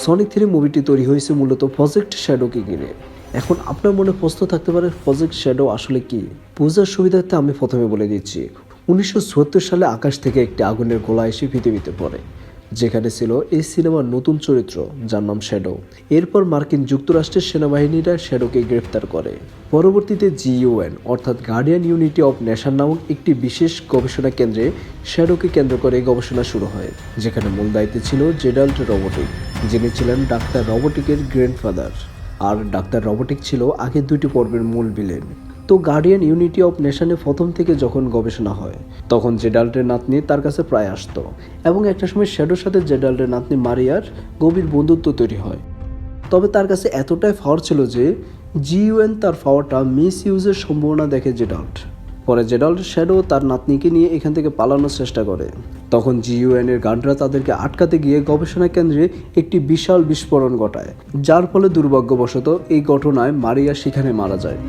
Sonic 3 মুভিটি তৈরি হয়েছে মূলত প্রজেক্ট শ্যাডোকে ঘিরে। এখন আপনার মনে প্রশ্ন থাকতে পারে প্রজেক্ট শ্যাডো আসলে কি। বোঝার সুবিধার্থে আমি প্রথমে বলে দিচ্ছি, 1974 সালে আকাশ থেকে একটি আগুনের গোলা এসে পৃথিবীতে পড়ে, যেখানে ছিল এই সিনেমার নতুন চরিত্র যার নাম শ্যাডো। এরপর মার্কিন যুক্তরাষ্ট্রের সেনাবাহিনীরা শ্যাডোকে গ্রেফতার করে। পরবর্তীতে GUN অর্থাৎ গার্ডিয়ান ইউনিটি অফ নেশন নামক একটি বিশেষ গবেষণা কেন্দ্রে শ্যাডোকে কেন্দ্র করে গবেষণা শুরু হয়, যেখানে মূল দায়িত্বে ছিল জেডাল্ট রোবটিক, যিনি ছিলেন ডাক্তার রোবটিকের গ্র্যান্ডফাদার। আর ডাক্তার রোবটিক ছিল আগের দুটি পর্বের মূল ভিলেন। তো গার্ডিয়ান ইউনিটি অফ নেশনে প্রথম থেকে যখন গবেষণা হয়, তখন জেডাল্টের নাতনি তার কাছে প্রায় আসতো, এবং একটা সময় শ্যাডোর সাথে জেডাল্টের নাতনি মারিয়ার গভীর বন্ধুত্ব তৈরি হয়। তবে তার কাছে এতটাই পাওয়ার ছিল যে GUN তার পাওয়ারটা মিস ইউজের সম্ভাবনা দেখে জেডাল্ট। পরে জেডাল্ট, শ্যাডো তার নাতনিকে নিয়ে এখান থেকে পালানোর চেষ্টা করে। তখন GUN এর গার্ডরা তাদেরকে আটকাতে গিয়ে গবেষণা কেন্দ্রে একটি বিশাল বিস্ফোরণ ঘটায়, যার ফলে দুর্ভাগ্যবশত এই ঘটনায় মারিয়া সেখানে মারা যায়।